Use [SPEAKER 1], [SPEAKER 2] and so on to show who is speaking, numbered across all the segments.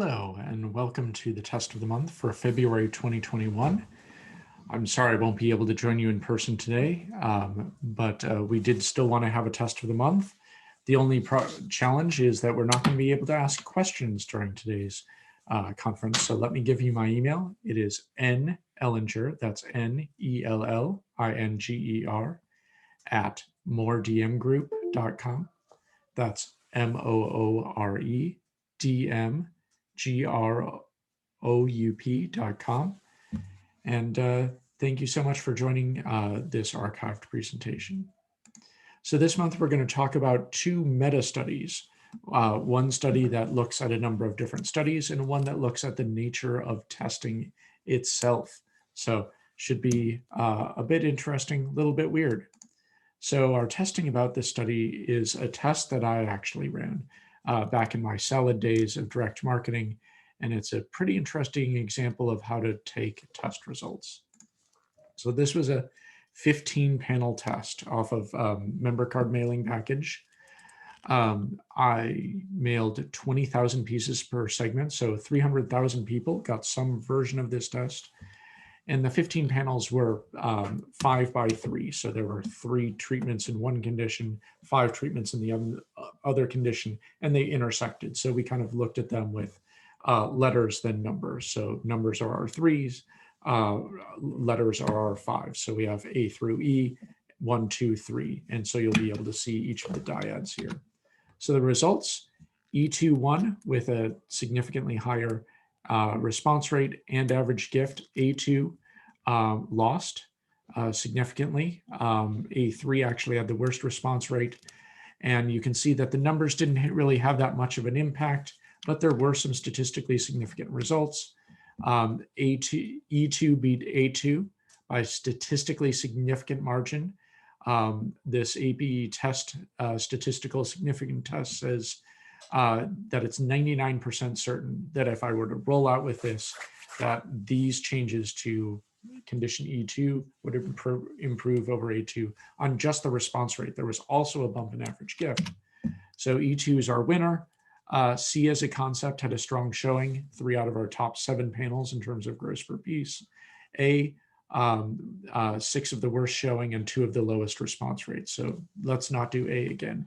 [SPEAKER 1] Hello, and welcome to the test of the month for February 2021. I'm sorry I won't be able to join you in person today, but we did still want to have a test of the month. The only challenge is that we're not going to be able to ask questions during today's conference. So let me give you my email. It is nellinger, that's Nellinger, at mooredmgroup.com. That's mooredmgroup.com. And thank you so much for joining this archived presentation. So this month we're going to talk about two meta studies. One study that looks at a number of different studies and one that looks at the nature of testing itself. So should be a bit interesting, a little bit weird. So our testing about this study is a test that I actually ran back in my salad days of direct marketing. And it's a pretty interesting example of how to take test results. So this was a 15-panel test off of member card mailing package. I mailed 20,000 pieces per segment, so 300,000 people got some version of this test. And the 15 panels were 5 by 3. So there were 3 treatments in one condition, 5 treatments in the other condition, and they intersected. So we kind of looked at them with letters than numbers. So numbers are our 3s, letters are our 5s. So we have A through E, 1, 2, 3. And so you'll be able to see each of the dyads here. So the results, E2 won with a significantly higher response rate and average gift. A2 lost significantly. A3 actually had the worst response rate. And you can see that the numbers didn't really have that much of an impact, but there were some statistically significant results. E2 beat A2 by statistically significant margin. This APE test, statistical significant test, says that it's 99% certain that if I were to roll out with this, that these changes to condition E2 would improve over A2 on just the response rate. There was also a bump in average gift. So E2 is our winner. C as a concept had a strong showing, 3 out of our top 7 panels in terms of gross per piece. A, 6 of the worst showing and 2 of the lowest response rates. So let's not do A again.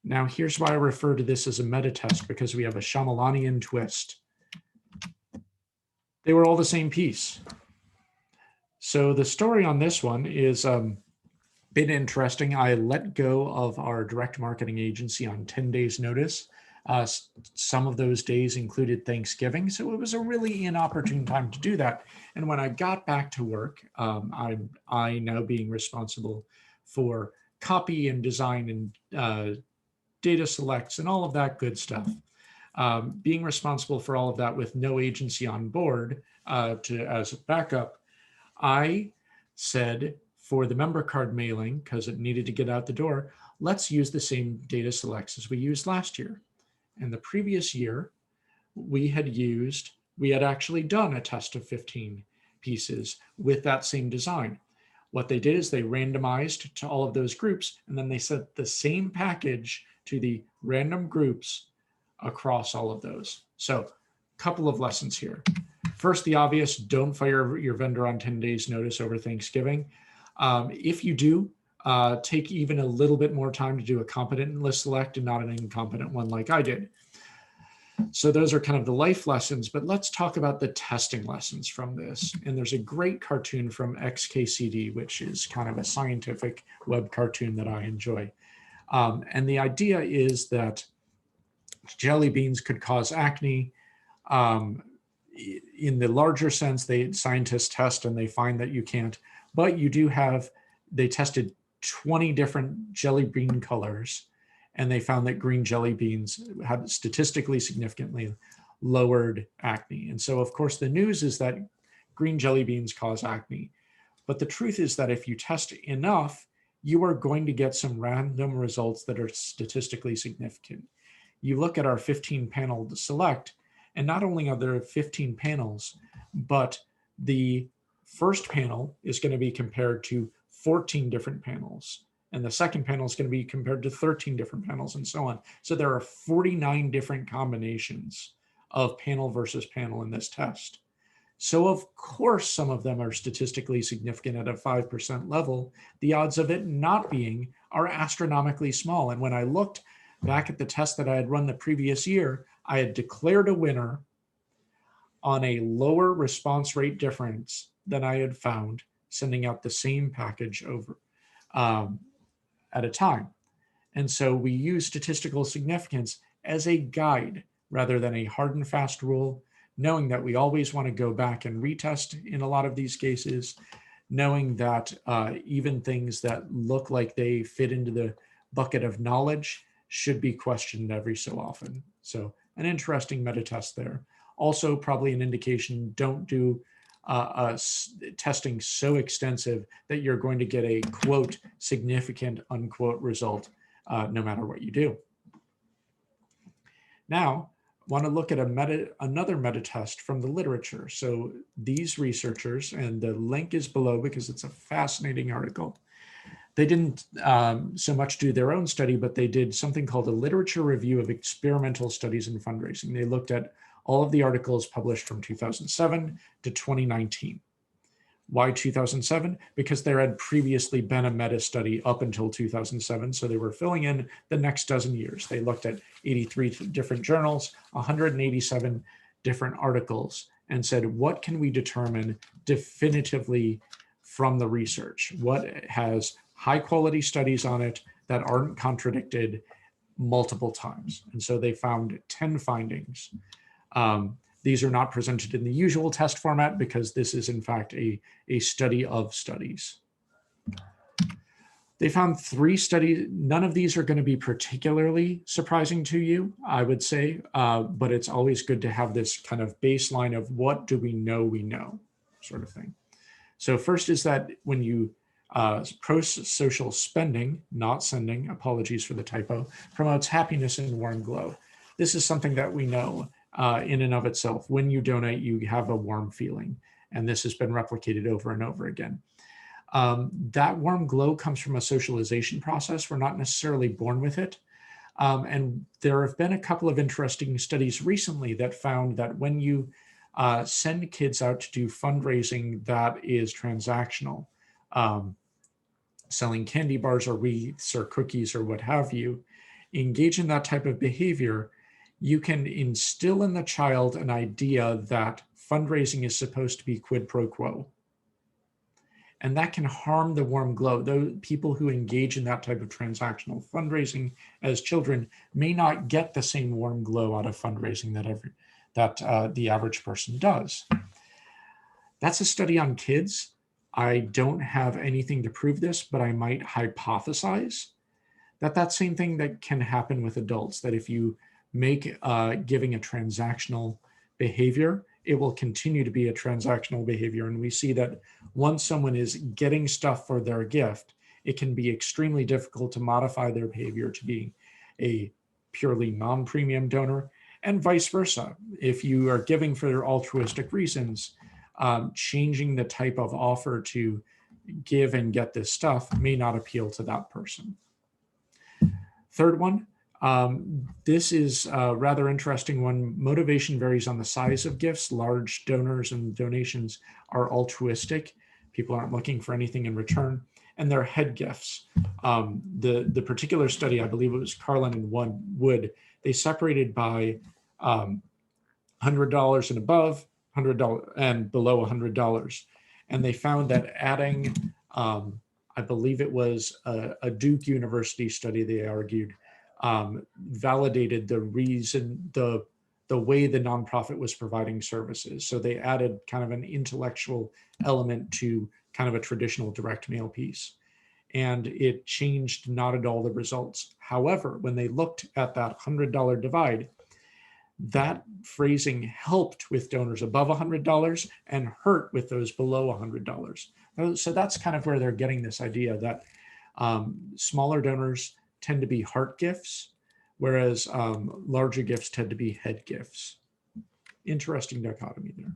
[SPEAKER 1] Now, here's why I refer to this as a meta test, because we have a Shaymalanian twist. They were all the same piece. So the story on this one is been interesting. I let go of our direct marketing agency on 10 days notice. Some of those days included Thanksgiving, so it was a really inopportune time to do that. And when I got back to work, I now being responsible for copy and design and data selects and all of that good stuff. Being responsible for all of that with no agency on board as a backup, I said for the member card mailing, because it needed to get out the door, let's use the same data selects as we used last year. And the previous year, we had actually done a test of 15 pieces with that same design. What they did is they randomized to all of those groups, and then they sent the same package to the random groups across all of those. So a couple of lessons here. First, the obvious, don't fire your vendor on 10 days notice over Thanksgiving. If you do, take even a little bit more time to do a competent list select and not an incompetent one like I did. So those are kind of the life lessons, but let's talk about the testing lessons from this. And there's a great cartoon from XKCD, which is kind of a scientific web cartoon that I enjoy. And the idea is that jelly beans could cause acne. In the larger sense, scientists test and they find that you can't, but you do have, they tested 20 different jelly bean colors, and they found that green jelly beans had statistically significantly lowered acne. And so, of course, the news is that green jelly beans cause acne. But the truth is that if you test enough, you are going to get some random results that are statistically significant. You look at our 15-panel select, and not only are there 15 panels, but the first panel is going to be compared to 14 different panels. And the second panel is going to be compared to 13 different panels and so on. So there are 49 different combinations of panel versus panel in this test. So of course, some of them are statistically significant at a 5% level. The odds of it not being are astronomically small. And when I looked back at the test that I had run the previous year, I had declared a winner on a lower response rate difference than I had found sending out the same package over at a time. And so we use statistical significance as a guide rather than a hard and fast rule, knowing that we always want to go back and retest in a lot of these cases, knowing that even things that look like they fit into the bucket of knowledge should be questioned every so often. So an interesting meta test there. Also probably an indication, don't do testing so extensive that you're going to get a quote significant unquote result no matter what you do. Now, want to look at another meta test from the literature. So these researchers, and the link is below because it's a fascinating article. They didn't so much do their own study, but they did something called a literature review of experimental studies in fundraising. They looked at all of the articles published from 2007 to 2019. Why 2007? Because there had previously been a meta study up until 2007, so they were filling in the next dozen years. They looked at 83 different journals, 187 different articles, and said, what can we determine definitively from the research? What has high quality studies on it that aren't contradicted multiple times? And so they found 10 findings. These are not presented in the usual test format because this is in fact a study of studies. They found 3 studies. None of these are going to be particularly surprising to you, I would say, but it's always good to have this kind of baseline of what do we know sort of thing. So first is that when you pro-social spending, not sending, apologies for the typo, promotes happiness and warm glow. This is something that we know in and of itself. When you donate, you have a warm feeling, and this has been replicated over and over again. That warm glow comes from a socialization process. We're not necessarily born with it. And there have been a couple of interesting studies recently that found that when you send kids out to do fundraising that is transactional, selling candy bars or wreaths or cookies or what have you, engage in that type of behavior, you can instill in the child an idea that fundraising is supposed to be quid pro quo. And that can harm the warm glow. Those people who engage in that type of transactional fundraising as children may not get the same warm glow out of fundraising that the average person does. That's a study on kids. I don't have anything to prove this, but I might hypothesize that same thing that can happen with adults, that if you make giving a transactional behavior, it will continue to be a transactional behavior. And we see that once someone is getting stuff for their gift, it can be extremely difficult to modify their behavior to being a purely non-premium donor, and vice versa. If you are giving for altruistic reasons, changing the type of offer to give and get this stuff may not appeal to that person. Third one, this is a rather interesting one. Motivation varies on the size of gifts. Large donors and donations are altruistic. People aren't looking for anything in return. And they're head gifts. The particular study, I believe it was Carlin and Wood, they separated by $100 and above, $100 and below $100. And they found that adding, I believe it was a Duke University study, they argued, validated the reason, the way the nonprofit was providing services. So they added kind of an intellectual element to kind of a traditional direct mail piece. And it changed not at all the results. However, when they looked at that $100 divide, that phrasing helped with donors above $100 and hurt with those below $100. So that's kind of where they're getting this idea that smaller donors tend to be heart gifts, whereas larger gifts tend to be head gifts. Interesting dichotomy there.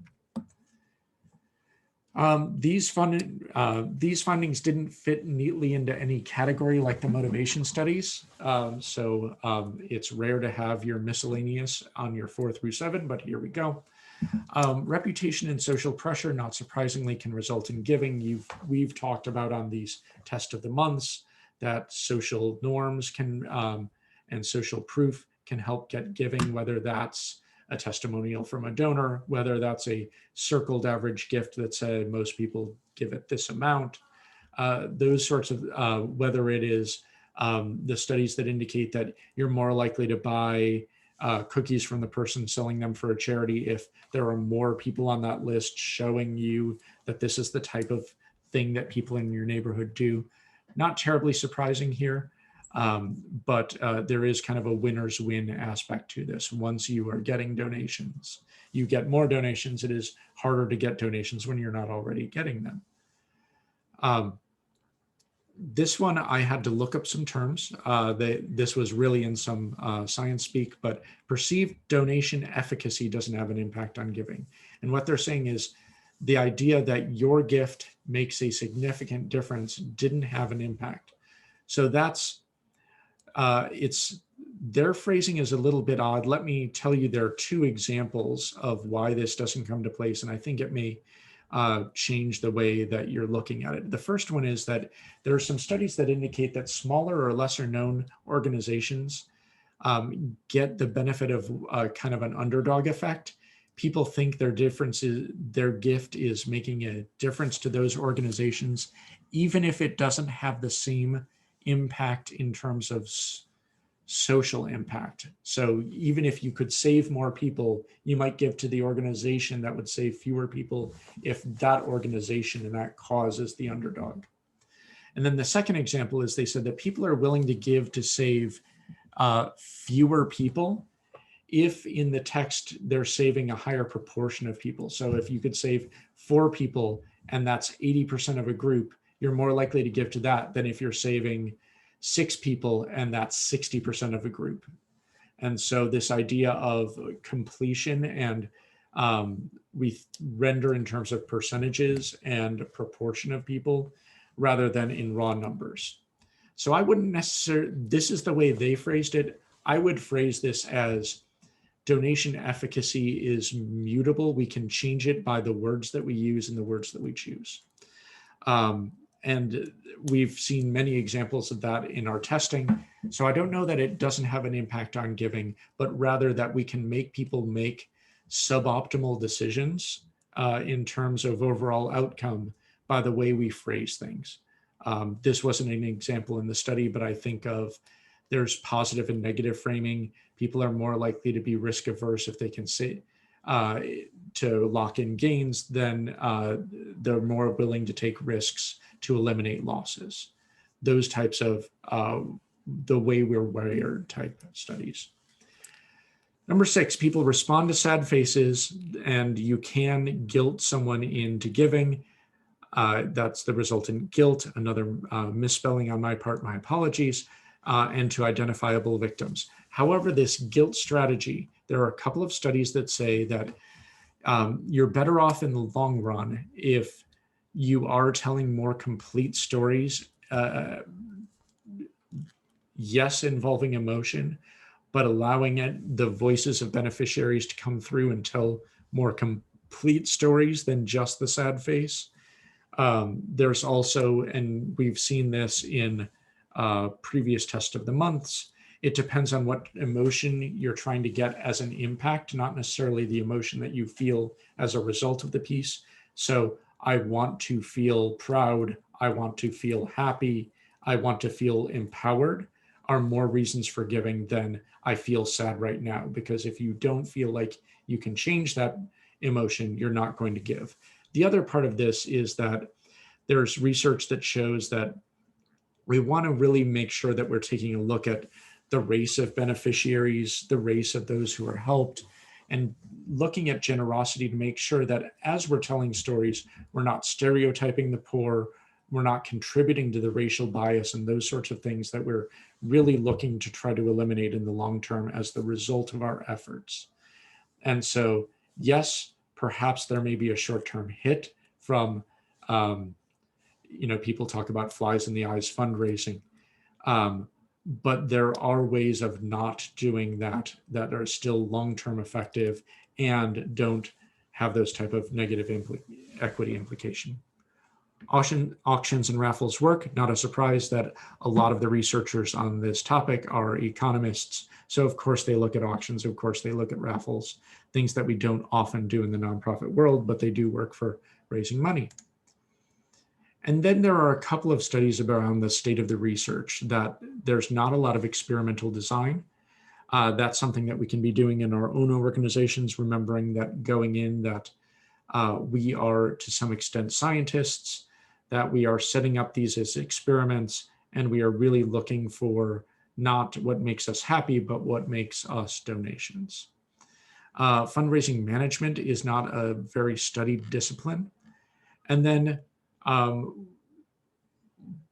[SPEAKER 1] These findings didn't fit neatly into any category like the motivation studies. It's rare to have your miscellaneous on your 4 through 7, but here we go. Reputation and social pressure, not surprisingly, can result in giving. We've talked about on these test of the months that social norms can and social proof can help get giving, whether that's a testimonial from a donor, whether that's a circled average gift that said most people give it this amount, those sorts of, whether it is the studies that indicate that you're more likely to buy cookies from the person selling them for a charity if there are more people on that list showing you that this is the type of thing that people in your neighborhood do. Not terribly surprising here, but there is kind of a winner's win aspect to this. Once you are getting donations, you get more donations. It is harder to get donations when you're not already getting them. This one, I had to look up some terms. This was really in some science speak, but perceived donation efficacy doesn't have an impact on giving. And what they're saying is the idea that your gift makes a significant difference didn't have an impact. So that's, their phrasing is a little bit odd. Let me tell you, there are 2 examples of why this doesn't come to place, and I think it may change the way that you're looking at it. The first one is that there are some studies that indicate that smaller or lesser known organizations get the benefit of kind of an underdog effect. People think their gift is making a difference to those organizations, even if it doesn't have the same impact in terms of social impact. So even if you could save more people, you might give to the organization that would save fewer people if that organization and that cause is the underdog. And then the second example is they said that people are willing to give to save fewer people if in the text they're saving a higher proportion of people. So if you could save 4 people and that's 80% of a group, you're more likely to give to that than if you're saving 6 people and that's 60% of a group. And so this idea of completion and we render in terms of percentages and proportion of people rather than in raw numbers. So I wouldn't necessarily, this is the way they phrased it. I would phrase this as donation efficacy is mutable. We can change it by the words that we use and the words that we choose. And we've seen many examples of that in our testing. So I don't know that it doesn't have an impact on giving, but rather that we can make people make suboptimal decisions in terms of overall outcome by the way we phrase things. This wasn't an example in the study, but I think of there's positive and negative framing. People are more likely to be risk averse if they can say to lock in gains, then they're more willing to take risks to eliminate losses. Those types of the way we're wired type studies. Number 6, people respond to sad faces and you can guilt someone into giving. That's the resultant guilt, another misspelling on my part, my apologies, and to identifiable victims. However, this guilt strategy, there are a couple of studies that say that you're better off in the long run if you are telling more complete stories, yes, involving emotion, but allowing the voices of beneficiaries to come through and tell more complete stories than just the sad face. There's also, and we've seen this in previous test of the months, it depends on what emotion you're trying to get as an impact, not necessarily the emotion that you feel as a result of the piece. So I want to feel proud, I want to feel happy, I want to feel empowered are more reasons for giving than I feel sad right now. Because if you don't feel like you can change that emotion, you're not going to give. The other part of this is that there's research that shows that we want to really make sure that we're taking a look at the race of beneficiaries, the race of those who are helped, and looking at generosity to make sure that as we're telling stories, we're not stereotyping the poor, we're not contributing to the racial bias and those sorts of things that we're really looking to try to eliminate in the long term as the result of our efforts. And so, yes, perhaps there may be a short-term hit from, people talk about flies in the eyes fundraising. But there are ways of not doing that are still long-term effective and don't have those type of negative equity implication. Auctions and raffles work. Not a surprise that a lot of the researchers on this topic are economists. So of course they look at auctions, of course they look at raffles, things that we don't often do in the nonprofit world, but they do work for raising money. And then there are a couple of studies around the state of the research that there's not a lot of experimental design. That's something that we can be doing in our own organizations, remembering that going in that we are to some extent scientists, that we are setting up these as experiments, and we are really looking for not what makes us happy, but what makes us donations. Fundraising management is not a very studied discipline. And then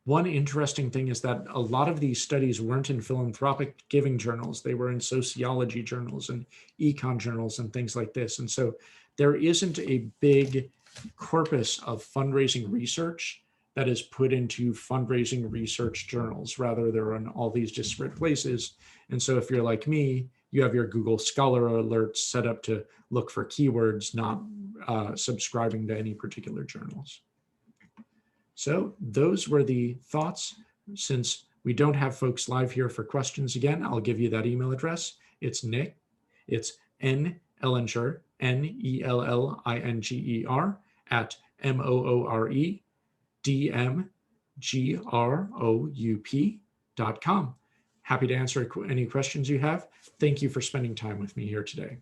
[SPEAKER 1] one interesting thing is that a lot of these studies weren't in philanthropic giving journals. They were in sociology journals and econ journals and things like this. And so there isn't a big corpus of fundraising research that is put into fundraising research journals. Rather, they're in all these disparate places. And so if you're like me, you have your Google Scholar alerts set up to look for keywords, not subscribing to any particular journals. So those were the thoughts. Since we don't have folks live here for questions again, I'll give you that email address. It's Nick. It's Nellinger, Nellinger at mooredmgroup.com. Happy to answer any questions you have. Thank you for spending time with me here today.